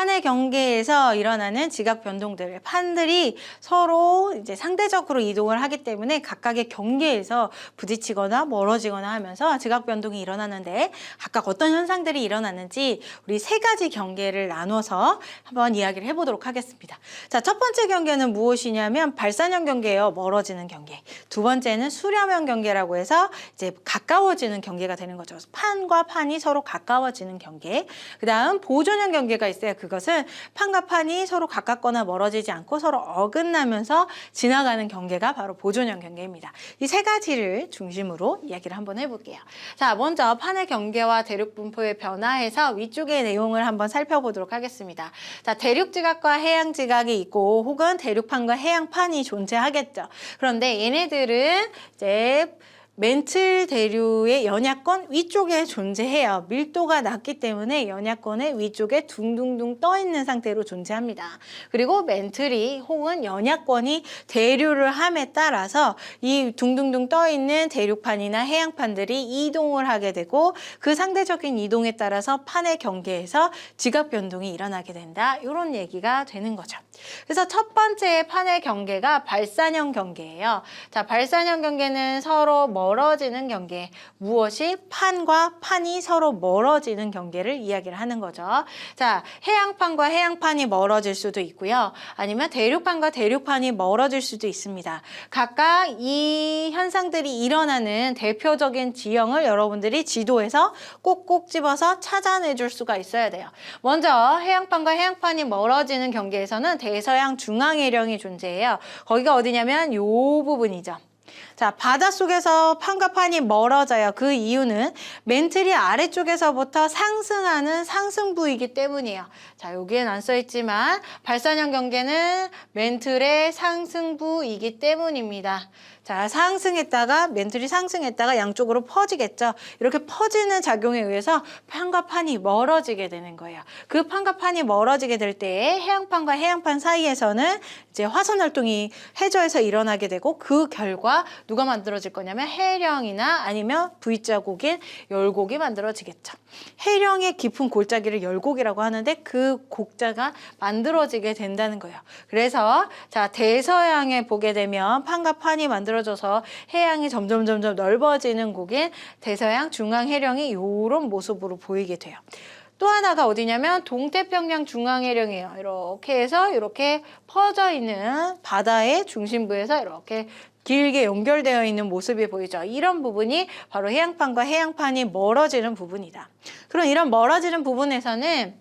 판의 경계에서 일어나는 지각 변동들, 판들이 서로 이제 상대적으로 이동을 하기 때문에 각각의 경계에서 부딪히거나 멀어지거나 하면서 지각 변동이 일어나는데 각각 어떤 현상들이 일어나는지 우리 세 가지 경계를 나눠서 한번 이야기를 해보도록 하겠습니다. 자, 첫 번째 경계는 무엇이냐면 발산형 경계예요. 멀어지는 경계. 두 번째는 수렴형 경계라고 해서 이제 가까워지는 경계가 되는 거죠. 판과 판이 서로 가까워지는 경계. 그 다음 보존형 경계가 있어요. 그것은 판과 판이 서로 가깝거나 멀어지지 않고 서로 어긋나면서 지나가는 경계가 바로 보존형 경계입니다. 이 세 가지를 중심으로 이야기를 한번 해볼게요. 자, 먼저 판의 경계와 대륙 분포의 변화에서 위쪽의 내용을 한번 살펴보도록 하겠습니다. 자, 대륙 지각과 해양 지각이 있고 혹은 대륙판과 해양판이 존재하겠죠. 그런데 얘네들은 이제 멘틀 대류의 연약권 위쪽에 존재해요. 밀도가 낮기 때문에 연약권의 위쪽에 둥둥둥 떠 있는 상태로 존재합니다. 그리고 멘틀이 혹은 연약권이 대류를 함에 따라서 이 둥둥둥 떠 있는 대륙판이나 해양판들이 이동을 하게 되고 그 상대적인 이동에 따라서 판의 경계에서 지각 변동이 일어나게 된다. 이런 얘기가 되는 거죠. 그래서 첫 번째 판의 경계가 발산형 경계예요. 자, 발산형 경계는 서로 멀어지는 경계, 무엇이 판과 판이 서로 멀어지는 경계를 이야기를 하는 거죠. 자, 해양판과 해양판이 멀어질 수도 있고요. 아니면 대륙판과 대륙판이 멀어질 수도 있습니다. 각각 이 현상들이 일어나는 대표적인 지형을 여러분들이 지도에서 꼭꼭 집어서 찾아내 줄 수가 있어야 돼요. 먼저 해양판과 해양판이 멀어지는 경계에서는 대서양 중앙해령이 존재해요. 거기가 어디냐면 요 부분이죠. 자, 바닷속에서 판과 판이 멀어져요. 그 이유는 멘틀이 아래쪽에서부터 상승하는 상승부이기 때문이에요. 자, 여기엔 안 써있지만 발산형 경계는 멘틀의 상승부이기 때문입니다. 자, 상승했다가 멘틀이 상승했다가 양쪽으로 퍼지겠죠. 이렇게 퍼지는 작용에 의해서 판과 판이 멀어지게 되는 거예요. 그 판과 판이 멀어지게 될 때에 해양판과 해양판 사이에서는 이제 화산 활동이 해저에서 일어나게 되고 그 결과 누가 만들어질 거냐면 해령이나 아니면 V자국인 열곡이 만들어지겠죠. 해령의 깊은 골짜기를 열곡이라고 하는데 그 곡자가 만들어지게 된다는 거예요. 그래서 자, 대서양에 보게 되면 판과 판이 만들어져서 해양이 점점 넓어지는 곡인 대서양 중앙해령이 이런 모습으로 보이게 돼요. 또 하나가 어디냐면 동태평양 중앙해령이에요. 이렇게 해서 이렇게 퍼져 있는 바다의 중심부에서 이렇게 길게 연결되어 있는 모습이 보이죠. 이런 부분이 바로 해양판과 해양판이 멀어지는 부분이다. 그럼 이런 멀어지는 부분에서는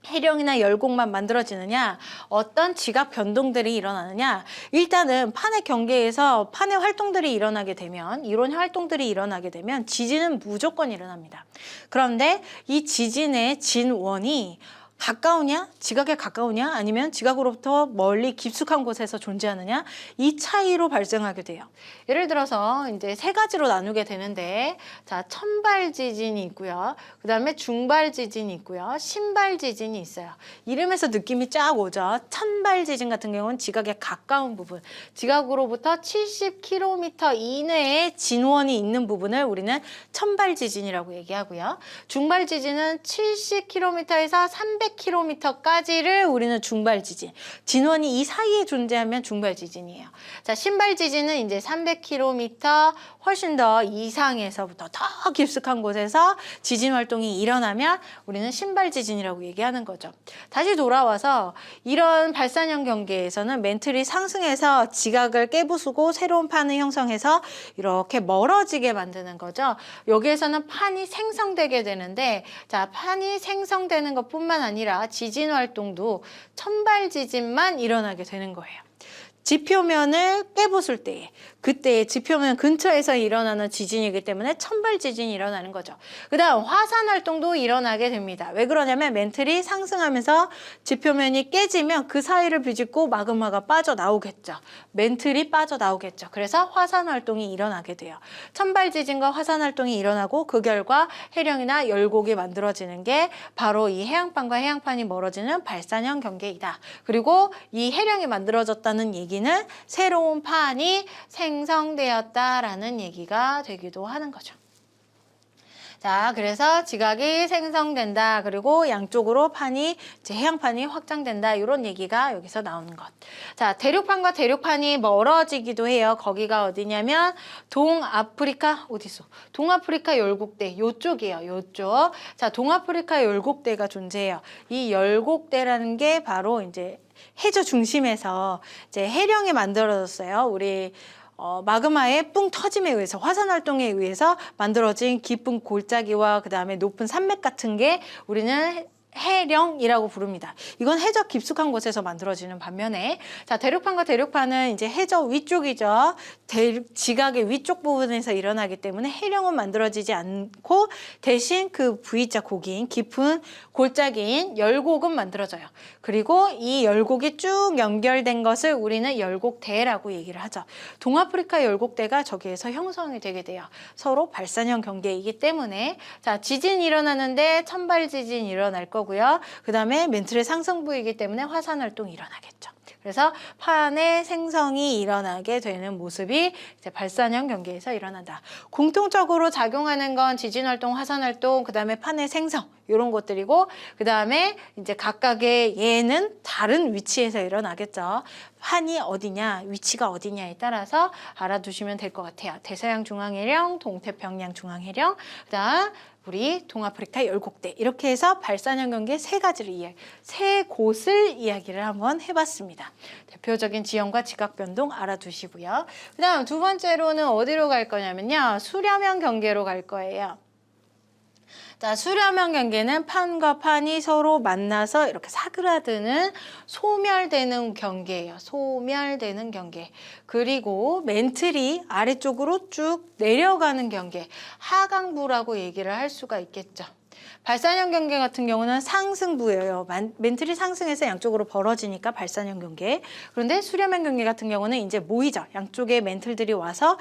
해령이나 열곡만 만들어지느냐, 어떤 지각 변동들이 일어나느냐, 일단은 판의 경계에서 판의 활동들이 일어나게 되면, 이런 활동들이 일어나게 되면 지진은 무조건 일어납니다. 그런데 이 지진의 진원이 가까우냐? 지각에 가까우냐? 아니면 지각으로부터 멀리 깊숙한 곳에서 존재하느냐? 이 차이로 발생하게 돼요. 예를 들어서 이제 세 가지로 나누게 되는데, 자, 천발 지진이 있고요. 그 다음에 중발 지진이 있고요. 신발 지진이 있어요. 이름에서 느낌이 쫙 오죠. 천발 지진 같은 경우는 지각에 가까운 부분, 지각으로부터 70km 이내에 진원이 있는 부분을 우리는 천발 지진이라고 얘기하고요. 중발 지진은 70km에서 300km까지를 우리는 중발 지진, 진원이 이 사이에 존재하면 중발 지진이에요. 자, 신발 지진은 이제 300km 훨씬 더 이상에서부터 더 깊숙한 곳에서 지진 활동이 일어나면 우리는 신발 지진이라고 얘기하는 거죠. 다시 돌아와서 이런 발산형 경계에서는 멘틀이 상승해서 지각을 깨부수고 새로운 판을 형성해서 이렇게 멀어지게 만드는 거죠. 여기에서는 판이 생성되게 되는데, 자, 판이 생성되는 것뿐만 아니라 지진 활동도 천발 지진만 일어나게 되는 거예요. 지표면을 깨부술 때에, 그때 지표면 근처에서 일어나는 지진이기 때문에 천발 지진이 일어나는 거죠. 그 다음 화산 활동도 일어나게 됩니다. 왜 그러냐면 멘틀이 상승하면서 지표면이 깨지면 그 사이를 비집고 마그마가 빠져나오겠죠. 멘틀이 빠져나오겠죠. 그래서 화산 활동이 일어나게 돼요. 천발 지진과 화산 활동이 일어나고 그 결과 해령이나 열곡이 만들어지는 게 바로 이 해양판과 해양판이 멀어지는 발산형 경계이다. 그리고 이 해령이 만들어졌다는 얘기는 새로운 판이 생성되었다라는 얘기가 되기도 하는 거죠. 자, 그래서 지각이 생성된다. 그리고 양쪽으로 판이 이제 해양판이 확장된다. 이런 얘기가 여기서 나오는 것. 자, 대륙판과 대륙판이 멀어지기도 해요. 거기가 어디냐면 동아프리카 어디서? 동아프리카 열곡대 요쪽이에요. 요쪽. 자, 동아프리카 열곡대가 존재해요. 이 열곡대라는 게 바로 이제 해저 중심에서 이제 해령이 만들어졌어요. 우리 마그마의 뿡 터짐에 의해서 화산 활동에 의해서 만들어진 깊은 골짜기와 그다음에 높은 산맥 같은 게 우리는 해령이라고 부릅니다. 이건 해저 깊숙한 곳에서 만들어지는 반면에 자, 대륙판과 대륙판은 이제 해저 위쪽이죠. 지각의 위쪽 부분에서 일어나기 때문에 해령은 만들어지지 않고 대신 그 V자 곡인 깊은 골짜기인 열곡은 만들어져요. 그리고 이 열곡이 쭉 연결된 것을 우리는 열곡대라고 얘기를 하죠. 동아프리카 열곡대가 저기에서 형성이 되게 돼요. 서로 발산형 경계이기 때문에 자, 지진이 일어나는데 천발 지진이 일어날 거고요. 그 다음에 멘틀의 상승부이기 때문에 화산 활동이 일어나겠죠. 그래서 판의 생성이 일어나게 되는 모습이 이제 발산형 경계에서 일어난다. 공통적으로 작용하는 건 지진 활동, 화산 활동, 그 다음에 판의 생성 이런 것들이고 그 다음에 이제 각각의 얘는 다른 위치에서 일어나겠죠. 판이 어디냐, 위치가 어디냐에 따라서 알아두시면 될 것 같아요. 대서양 중앙해령, 동태평양 중앙해령, 그다음 우리 동아프리카 열곡대 이렇게 해서 발산형 경계 세 곳을 이야기를 한번 해봤습니다. 대표적인 지형과 지각 변동 알아두시고요. 그다음 두 번째로는 어디로 갈 거냐면요. 수렴형 경계로 갈 거예요. 자, 수렴형 경계는 판과 판이 서로 만나서 이렇게 사그라드는 소멸되는 경계예요. 소멸되는 경계. 그리고 멘틀이 아래쪽으로 쭉 내려가는 경계. 하강부라고 얘기를 할 수가 있겠죠. 발산형 경계 같은 경우는 상승부예요. 멘틀이 상승해서 양쪽으로 벌어지니까 발산형 경계. 그런데 수렴형 경계 같은 경우는 이제 모이죠. 양쪽에 멘틀들이 와서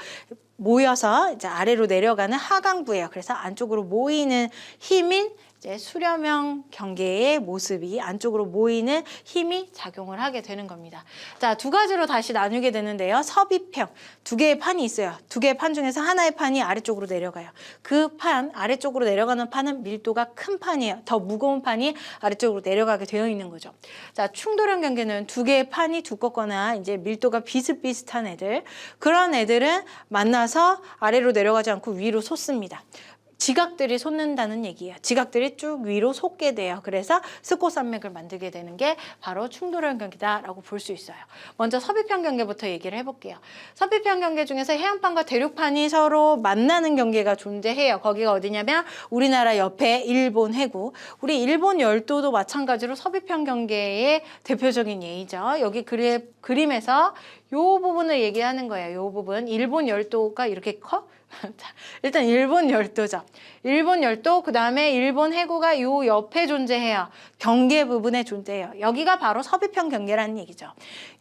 모여서 이제 아래로 내려가는 하강부예요. 그래서 안쪽으로 모이는 힘인 이제 수렴형 경계의 모습이 안쪽으로 모이는 힘이 작용을 하게 되는 겁니다. 자, 두 가지로 다시 나누게 되는데요. 섭입형, 두 개의 판이 있어요. 두 개의 판 중에서 하나의 판이 아래쪽으로 내려가요. 그 판, 아래쪽으로 내려가는 판은 밀도가 큰 판이에요. 더 무거운 판이 아래쪽으로 내려가게 되어 있는 거죠. 자, 충돌형 경계는 두 개의 판이 두껍거나 이제 밀도가 비슷비슷한 애들, 그런 애들은 만나서 아래로 내려가지 않고 위로 솟습니다. 지각들이 솟는다는 얘기예요. 지각들이 쭉 위로 솟게 돼요. 그래서 스코산맥을 만들게 되는 게 바로 충돌형 경계다라고 볼 수 있어요. 먼저 섭입형 경계부터 얘기를 해볼게요. 섭입형 경계 중에서 해안판과 대륙판이 서로 만나는 경계가 존재해요. 거기가 어디냐면 우리나라 옆에 일본 해구. 우리 일본 열도도 마찬가지로 섭입형 경계의 대표적인 예이죠. 여기 그림에서 이 부분을 얘기하는 거예요. 이 부분. 일본 열도가 이렇게 커? 자, 일단 일본 열도죠. 일본 열도, 그 다음에 일본 해구가 요 옆에 존재해요. 경계 부분에 존재해요. 여기가 바로 섭입형 경계라는 얘기죠.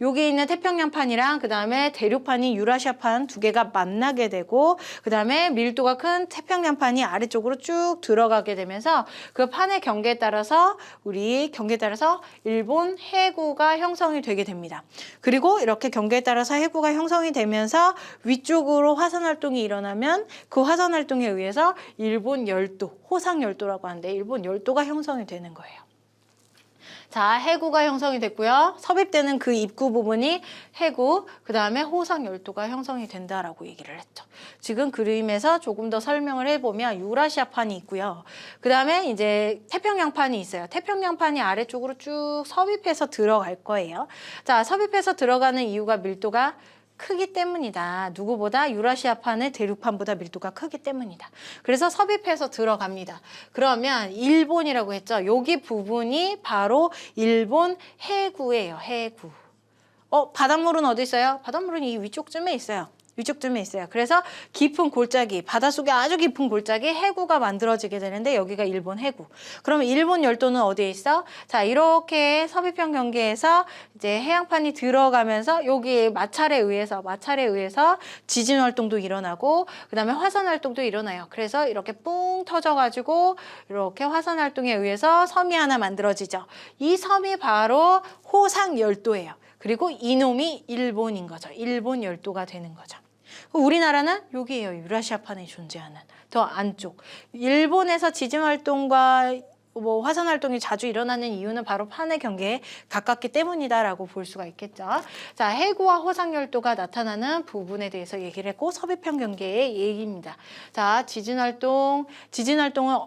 여기 있는 태평양판이랑 그 다음에 대륙판이 유라시아판 두 개가 만나게 되고 그 다음에 밀도가 큰 태평양판이 아래쪽으로 쭉 들어가게 되면서 그 판의 경계에 따라서 우리 경계에 따라서 일본 해구가 형성이 되게 됩니다. 그리고 이렇게 경계에 따라서 해구가 형성이 되면서 위쪽으로 화산 활동이 일어나면 그 화산 활동에 의해서 일본 열도, 호상 열도라고 하는데 일본 열도가 형성이 되는 거예요. 자, 해구가 형성이 됐고요. 섭입되는 그 입구 부분이 해구, 그 다음에 호상 열도가 형성이 된다라고 얘기를 했죠. 지금 그림에서 조금 더 설명을 해보면 유라시아판이 있고요. 그 다음에 이제 태평양판이 있어요. 태평양판이 아래쪽으로 쭉 섭입해서 들어갈 거예요. 자, 섭입해서 들어가는 이유가 밀도가 크기 때문이다. 누구보다 유라시아판의 대륙판보다 밀도가 크기 때문이다. 그래서 섭입해서 들어갑니다. 그러면 일본이라고 했죠. 여기 부분이 바로 일본 해구예요. 해구. 바닷물은 어디 있어요? 바닷물은 이 위쪽쯤에 있어요. 위쪽쯤에 있어요. 그래서 깊은 골짜기, 바닷속에 아주 깊은 골짜기 해구가 만들어지게 되는데 여기가 일본 해구. 그러면 일본 열도는 어디에 있어? 자, 이렇게 섭입형 경계에서 이제 해양판이 들어가면서 여기 마찰에 의해서 지진 활동도 일어나고 그다음에 화산 활동도 일어나요. 그래서 이렇게 뿡 터져가지고 이렇게 화산 활동에 의해서 섬이 하나 만들어지죠. 이 섬이 바로 호상 열도예요. 그리고 이놈이 일본인 거죠. 일본 열도가 되는 거죠. 우리나라는 여기에요. 유라시아판에 존재하는 더 안쪽. 일본에서 지진 활동과 뭐 화산 활동이 자주 일어나는 이유는 바로 판의 경계에 가깝기 때문이다라고 볼 수가 있겠죠. 자, 해구와 호상 열도가 나타나는 부분에 대해서 얘기를 했고 섭입형 경계의 얘기입니다. 자, 지진 활동은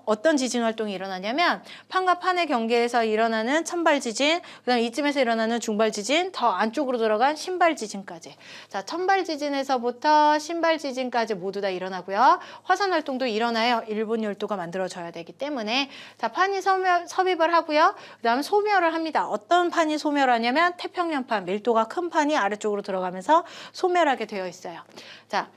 어떤 지진 활동이 일어나냐면 판과 판의 경계에서 일어나는 천발 지진, 그다음에 이쯤에서 일어나는 중발 지진, 더 안쪽으로 들어간 신발 지진까지. 자, 천발 지진에서부터 신발 지진까지 모두 다 일어나고요. 화산 활동도 일어나요. 일본 열도가 만들어져야 되기 때문에. 자, 판이 섭입을 하고요. 그 다음에 소멸을 합니다. 어떤 판이 소멸하냐면 태평양판, 밀도가 큰 판이 아래쪽으로 들어가면서 소멸하게 되어 있어요. 자,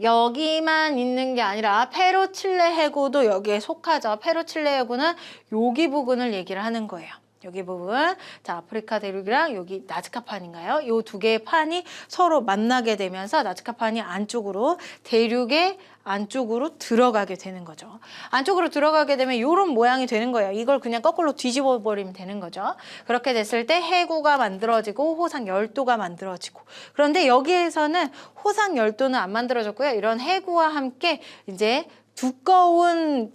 여기만 있는 게 아니라 페루칠레 해구도 여기에 속하죠. 페루칠레 해구는 여기 부분을 얘기를 하는 거예요. 여기 부분, 자, 아프리카 대륙이랑 여기 나즈카판인가요? 요 두 개의 판이 서로 만나게 되면서 나즈카판이 안쪽으로 대륙의 안쪽으로 들어가게 되는 거죠. 안쪽으로 들어가게 되면 이런 모양이 되는 거예요. 이걸 그냥 거꾸로 뒤집어 버리면 되는 거죠. 그렇게 됐을 때 해구가 만들어지고 호상 열도가 만들어지고, 그런데 여기에서는 호상 열도는 안 만들어졌고요. 이런 해구와 함께 이제 두꺼운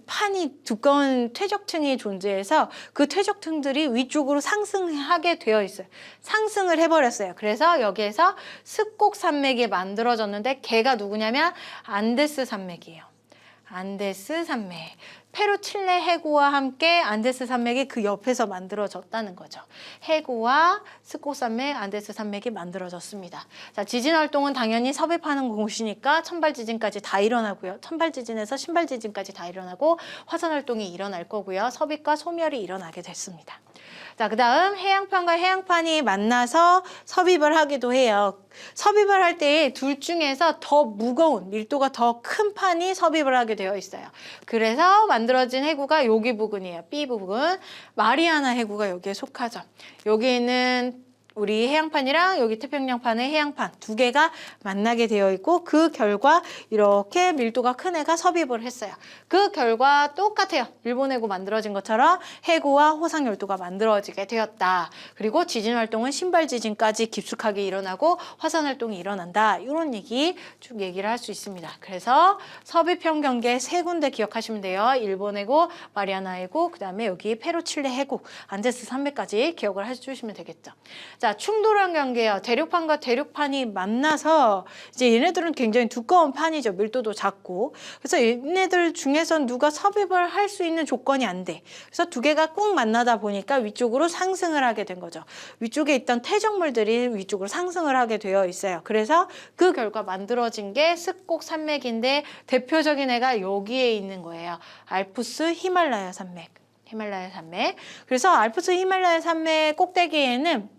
퇴적층이 존재해서 그 퇴적층들이 위쪽으로 상승하게 되어 있어요. 상승을 해버렸어요. 그래서 여기에서 습곡 산맥이 만들어졌는데 걔가 누구냐면 안데스 산맥이에요. 안데스 산맥. 페루칠레 해구와 함께 안데스 산맥이 그 옆에서 만들어졌다는 거죠. 해구와 스코 산맥, 안데스 산맥이 만들어졌습니다. 자, 지진 활동은 당연히 섭입하는 곳이니까 천발 지진까지 다 일어나고요. 천발 지진에서 신발 지진까지 다 일어나고 화산 활동이 일어날 거고요. 섭입과 소멸이 일어나게 됐습니다. 자, 그다음 해양판과 해양판이 만나서 섭입을 하기도 해요. 섭입을 할 때 둘 중에서 더 무거운, 밀도가 더 큰 판이 섭입을 하게 되어 있어요. 그래서 만들어진 해구가 여기 부분이에요. B 부분. 마리아나 해구가 여기에 속하죠. 여기는 우리 해양판이랑 여기 태평양판의 해양판 두 개가 만나게 되어 있고, 그 결과 이렇게 밀도가 큰 애가 섭입을 했어요. 그 결과 똑같아요. 일본 해구 만들어진 것처럼 해구와 호상 열도가 만들어지게 되었다. 그리고 지진 활동은 신발 지진까지 깊숙하게 일어나고 화산 활동이 일어난다. 이런 얘기 쭉 얘기를 할 수 있습니다. 그래서 섭입형 경계 세 군데 기억하시면 돼요. 일본 해구, 마리아나 해구, 그 다음에 여기 페루칠레 해구, 안데스 산맥까지 기억을 해주시면 되겠죠. 자, 충돌한 경계요. 대륙판과 대륙판이 만나서 이제 얘네들은 굉장히 두꺼운 판이죠. 밀도도 작고. 그래서 얘네들 중에선 누가 섭입을 할 수 있는 조건이 안 돼. 그래서 두 개가 꼭 만나다 보니까 위쪽으로 상승을 하게 된 거죠. 위쪽에 있던 퇴적물들이 위쪽으로 상승을 하게 되어 있어요. 그래서 그 결과 만들어진 게 습곡 산맥인데 대표적인 애가 여기에 있는 거예요. 알프스 히말라야 산맥. 히말라야 산맥. 그래서 알프스 히말라야 산맥 꼭대기에는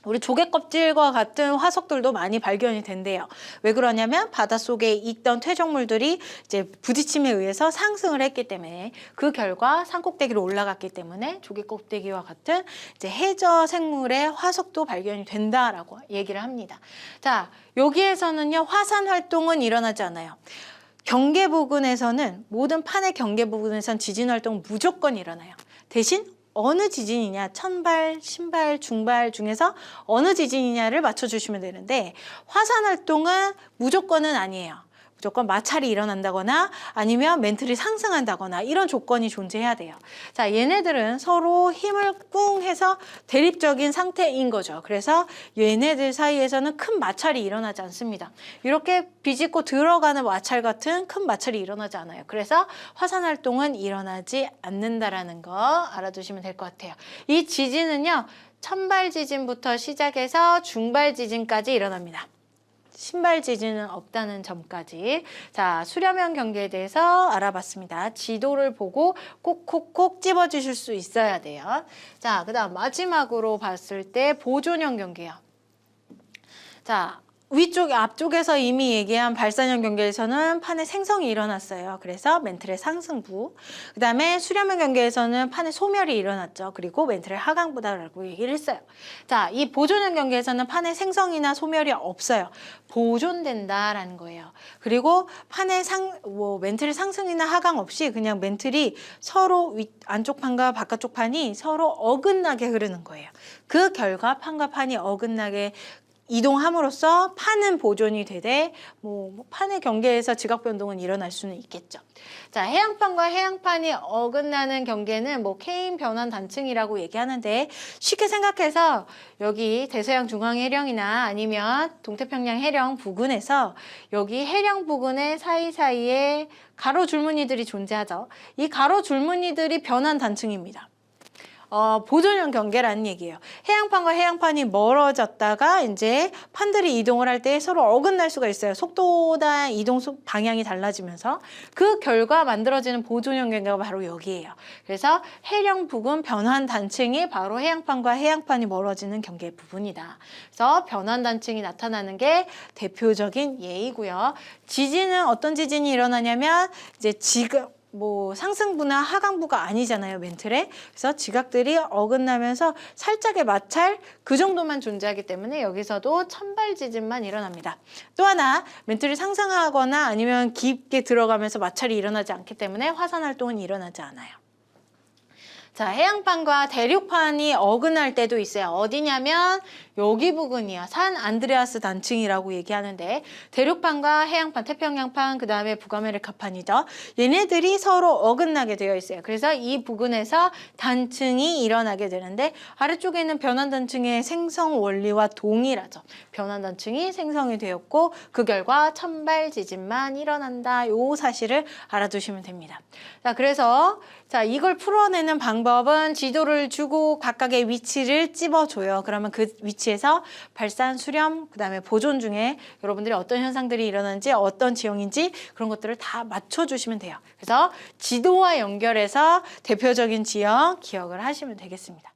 우리 조개 껍질과 같은 화석들도 많이 발견이 된대요. 왜 그러냐면 바닷속에 있던 퇴적물들이 이제 부딪힘에 의해서 상승을 했기 때문에, 그 결과 산꼭대기로 올라갔기 때문에 조개 껍데기와 같은 이제 해저 생물의 화석도 발견이 된다라고 얘기를 합니다. 자, 여기에서는요, 화산 활동은 일어나지 않아요. 경계 부근에서는, 모든 판의 경계 부근에선 지진 활동은 무조건 일어나요. 대신 어느 지진이냐, 천발, 신발, 중발 중에서 어느 지진이냐를 맞춰주시면 되는데, 화산 활동은 무조건은 아니에요. 무조건 마찰이 일어난다거나 아니면 멘틀이 상승한다거나 이런 조건이 존재해야 돼요. 자, 얘네들은 서로 힘을 꿍 해서 대립적인 상태인 거죠. 그래서 얘네들 사이에서는 큰 마찰이 일어나지 않습니다. 이렇게 비집고 들어가는 마찰 같은 큰 마찰이 일어나지 않아요. 그래서 화산 활동은 일어나지 않는다라는 거 알아두시면 될 것 같아요. 이 지진은요, 천발 지진부터 시작해서 중발 지진까지 일어납니다. 신발 지진은 없다는 점까지. 자, 수렴형 경계에 대해서 알아봤습니다. 지도를 보고 콕콕콕 집어주실 수 있어야 돼요. 자, 그 다음 마지막으로 봤을 때 보존형 경계요. 자, 앞쪽에서 이미 얘기한 발산형 경계에서는 판의 생성이 일어났어요. 그래서 멘틀의 상승부. 그 다음에 수렴형 경계에서는 판의 소멸이 일어났죠. 그리고 멘틀의 하강부다라고 얘기를 했어요. 자, 이 보존형 경계에서는 판의 생성이나 소멸이 없어요. 보존된다라는 거예요. 그리고 판의 멘틀의 상승이나 하강 없이 그냥 멘틀이 서로 안쪽 판과 바깥쪽 판이 서로 어긋나게 흐르는 거예요. 그 결과 판과 판이 어긋나게 이동함으로써 판은 보존이 되되 판의 경계에서 지각 변동은 일어날 수는 있겠죠. 자, 해양판과 해양판이 어긋나는 경계는 케인 변환 단층이라고 얘기하는데 쉽게 생각해서 여기 대서양 중앙 해령이나 아니면 동태평양 해령 부근에서 여기 해령 부근의 사이사이에 가로 줄무늬들이 존재하죠. 이 가로 줄무늬들이 변환 단층입니다. 보존형 경계라는 얘기예요. 해양판과 해양판이 멀어졌다가 이제 판들이 이동을 할 때 서로 어긋날 수가 있어요. 속도나 이동 방향이 달라지면서 그 결과 만들어지는 보존형 경계가 바로 여기예요. 그래서 해령 부근 변환 단층이 바로 해양판과 해양판이 멀어지는 경계 부분이다. 그래서 변환 단층이 나타나는 게 대표적인 예이고요. 지진은 어떤 지진이 일어나냐면 이제 상승부나 하강부가 아니잖아요, 멘틀에. 그래서 지각들이 어긋나면서 살짝의 마찰 그 정도만 존재하기 때문에 여기서도 천발 지진만 일어납니다. 또 하나 멘틀이 상승하거나 아니면 깊게 들어가면서 마찰이 일어나지 않기 때문에 화산 활동은 일어나지 않아요. 자, 해양판과 대륙판이 어긋날 때도 있어요. 어디냐면 여기 부근이야. 산 안드레아스 단층이라고 얘기하는데 대륙판과 해양판, 태평양판, 그 다음에 북아메리카판이죠. 얘네들이 서로 어긋나게 되어 있어요. 그래서 이 부근에서 단층이 일어나게 되는데 아래쪽에 있는 변환 단층의 생성 원리와 동일하죠. 변환 단층이 생성이 되었고 그 결과 천발 지진만 일어난다. 요 사실을 알아두시면 됩니다. 자, 그래서 이걸 풀어내는 방법은 지도를 주고 각각의 위치를 찝어줘요. 그러면 그 위치에서 발산, 수렴, 그 다음에 보존 중에 여러분들이 어떤 현상들이 일어나는지 어떤 지형인지 그런 것들을 다 맞춰주시면 돼요. 그래서 지도와 연결해서 대표적인 지형 기억을 하시면 되겠습니다.